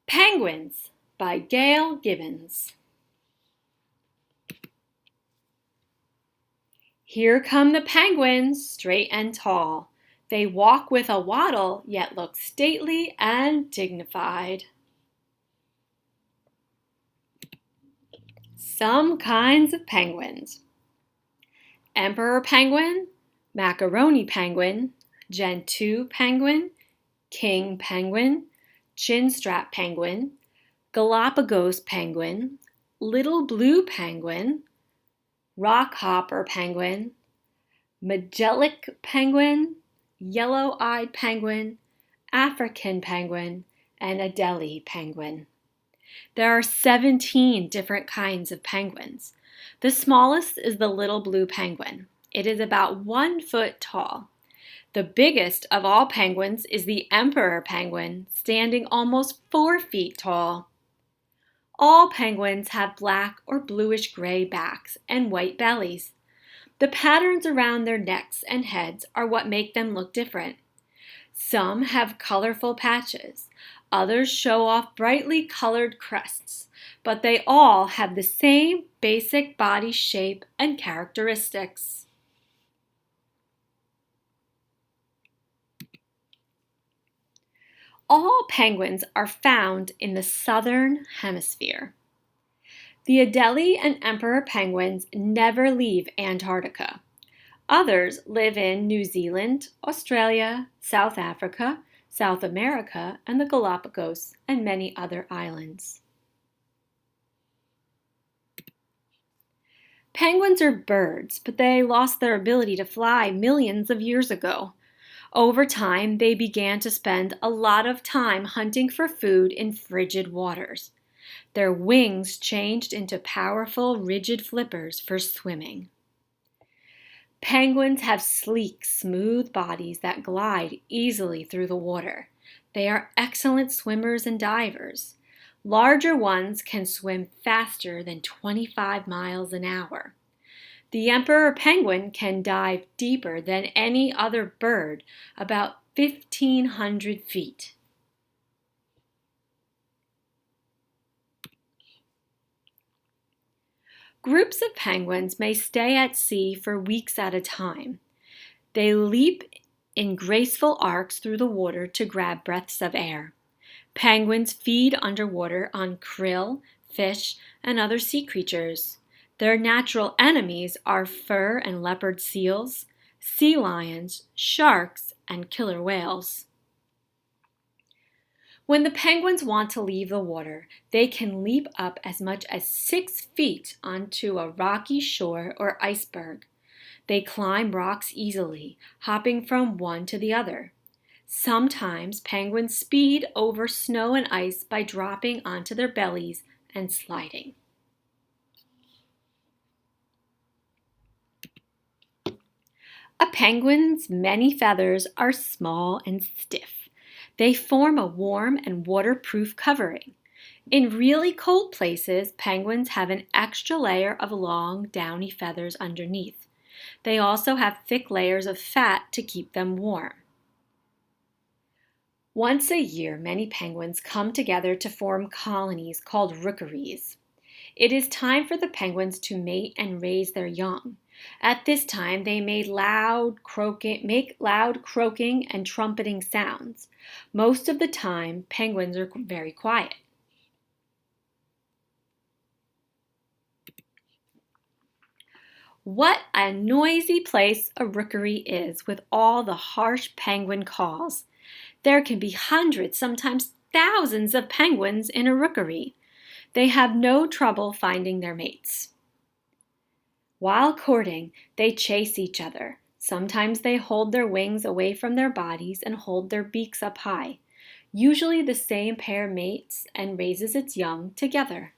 Penguins by Gail Gibbons. Here come the penguins, straight and tall. They walk with a waddle, yet look stately and dignified. Some kinds of penguins. Emperor penguin, macaroni penguin, gentoo penguin, king penguin, chinstrap penguin, Galapagos penguin, little blue penguin, rockhopper penguin, Magellanic penguin, yellow-eyed penguin, African penguin, and Adelie penguin. There are 17 different kinds of penguins. The smallest is the little blue penguin. It is about 1 foot tall. The biggest of all penguins is the emperor penguin, standing almost 4 feet tall. All penguins have black or bluish-gray backs and white bellies. The patterns around their necks and heads are what make them look different. Some have colorful patches. Others show off brightly colored crests, but they all have the same basic body shape and characteristics. All penguins are found in the southern hemisphere. The Adelie and emperor penguins never leave Antarctica. Others live in New Zealand, Australia, South Africa, South America, and the Galapagos, and many other islands. Penguins are birds, but they lost their ability to fly millions of years ago. Over time, they began to spend a lot of time hunting for food in frigid waters. Their wings changed into powerful, rigid flippers for swimming. Penguins have sleek, smooth bodies that glide easily through the water. They are excellent swimmers and divers. Larger ones can swim faster than 25 miles an hour. The emperor penguin can dive deeper than any other bird, about 1,500 feet. Groups of penguins may stay at sea for weeks at a time. They leap in graceful arcs through the water to grab breaths of air. Penguins feed underwater on krill, fish, and other sea creatures. Their natural enemies are fur and leopard seals, sea lions, sharks, and killer whales. When the penguins want to leave the water, they can leap up as much as 6 feet onto a rocky shore or iceberg. They climb rocks easily, hopping from one to the other. Sometimes penguins speed over snow and ice by dropping onto their bellies and sliding. A penguin's many feathers are small and stiff. They form a warm and waterproof covering. In really cold places, penguins have an extra layer of long, downy feathers underneath. They also have thick layers of fat to keep them warm. Once a year, many penguins come together to form colonies called rookeries. It is time for the penguins to mate and raise their young. At this time, they make loud croaking and trumpeting sounds. Most of the time, penguins are very quiet. What a noisy place a rookery is with all the harsh penguin calls. There can be hundreds, sometimes thousands of penguins in a rookery. They have no trouble finding their mates. While courting, they chase each other. Sometimes they hold their wings away from their bodies and hold their beaks up high. Usually the same pair mates and raises its young together.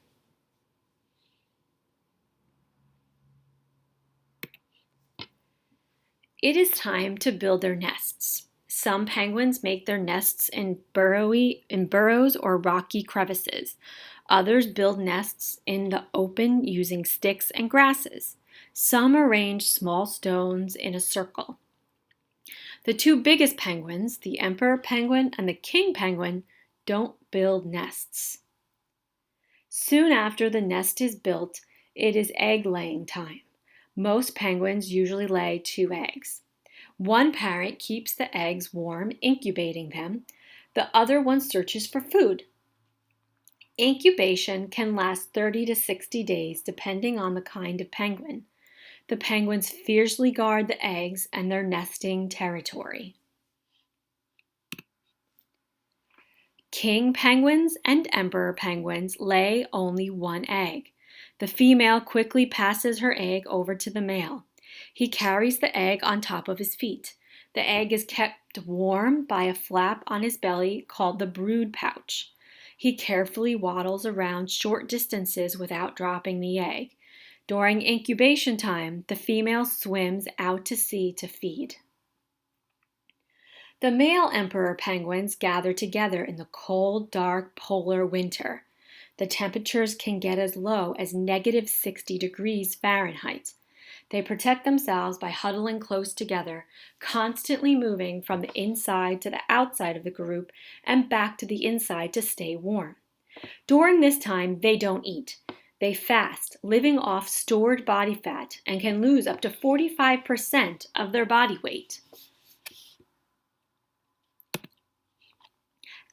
It is time to build their nests. Some penguins make their nests in burrows or rocky crevices. Others build nests in the open using sticks and grasses. Some arrange small stones in a circle. The 2 biggest penguins, the emperor penguin and the king penguin, don't build nests. Soon after the nest is built, it is egg-laying time. Most penguins usually lay 2 eggs. One parent keeps the eggs warm, incubating them. The other one searches for food. Incubation can last 30 to 60 days depending on the kind of penguin. The penguins fiercely guard the eggs and their nesting territory. King penguins and emperor penguins lay only 1 egg. The female quickly passes her egg over to the male. He carries the egg on top of his feet. The egg is kept warm by a flap on his belly called the brood pouch. He carefully waddles around short distances without dropping the egg. During incubation time, the female swims out to sea to feed. The male emperor penguins gather together in the cold, dark polar winter. The temperatures can get as low as -60 degrees Fahrenheit. They protect themselves by huddling close together, constantly moving from the inside to the outside of the group and back to the inside to stay warm. During this time, they don't eat. They fast, living off stored body fat, and can lose up to 45% of their body weight.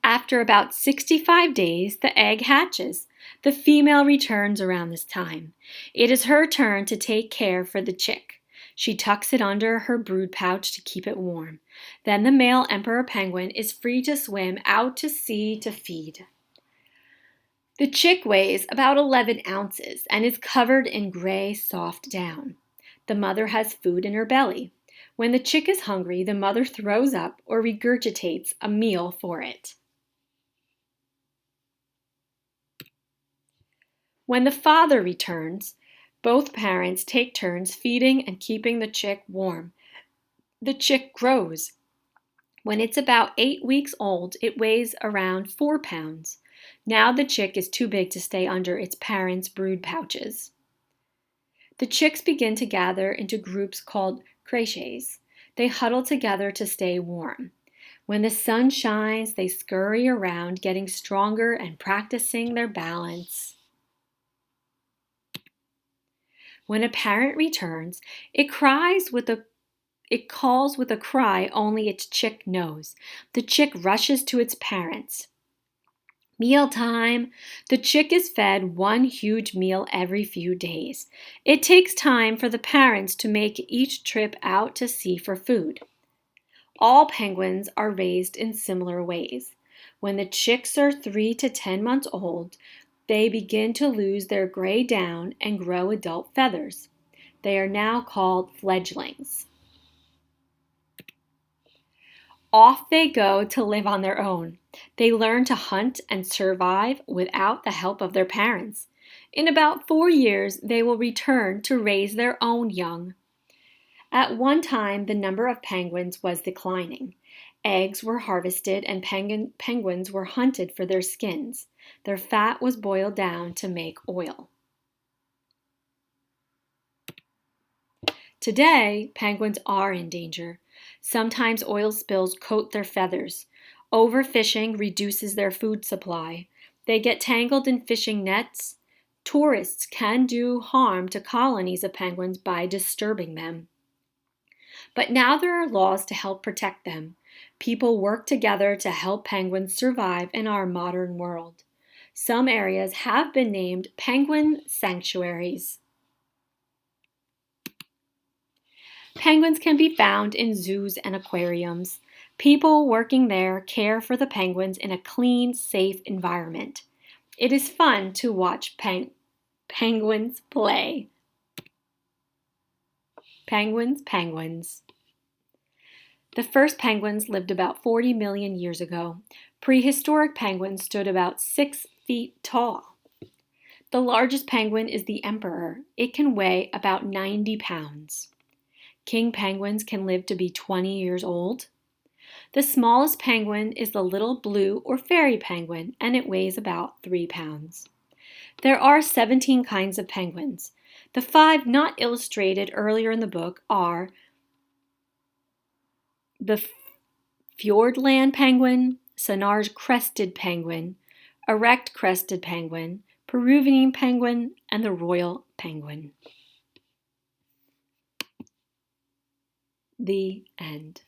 After about 65 days, the egg hatches. The female returns around this time. It is her turn to take care for the chick. She tucks it under her brood pouch to keep it warm. Then the male emperor penguin is free to swim out to sea to feed. The chick weighs about 11 ounces and is covered in gray, soft down. The mother has food in her belly. When the chick is hungry, the mother throws up or regurgitates a meal for it. When the father returns, both parents take turns feeding and keeping the chick warm. The chick grows. When it's about 8 weeks old, it weighs around 4 pounds. Now the chick is too big to stay under its parents' brood pouches. The chicks begin to gather into groups called creches. They huddle together to stay warm. When the sun shines, they scurry around, getting stronger and practicing their balance. When a parent returns, it calls with a cry only its chick knows. The chick rushes to its parents. Mealtime. The chick is fed one huge meal every few days. It takes time for the parents to make each trip out to sea for food. All penguins are raised in similar ways. When the chicks are 3 to 10 months old, they begin to lose their gray down and grow adult feathers. They are now called fledglings. Off they go to live on their own. They learn to hunt and survive without the help of their parents. In about 4 years, they will return to raise their own young. At one time, the number of penguins was declining. Eggs were harvested and penguins were hunted for their skins. Their fat was boiled down to make oil. Today, penguins are in danger. Sometimes oil spills coat their feathers. Overfishing reduces their food supply. They get tangled in fishing nets. Tourists can do harm to colonies of penguins by disturbing them. But now there are laws to help protect them. People work together to help penguins survive in our modern world. Some areas have been named penguin sanctuaries. Penguins can be found in zoos and aquariums. People working there care for the penguins in a clean, safe environment. It is fun to watch penguins play. Penguins. The first penguins lived about 40 million years ago. Prehistoric penguins stood about 6 feet tall. The largest penguin is the emperor. It can weigh about 90 pounds. King penguins can live to be 20 years old. The smallest penguin is the little blue or fairy penguin, and it weighs about 3 pounds. There are 17 kinds of penguins. The 5 not illustrated earlier in the book are the Fiordland penguin, Sanar's crested penguin, erect crested penguin, Peruvian penguin, and the royal penguin. The end.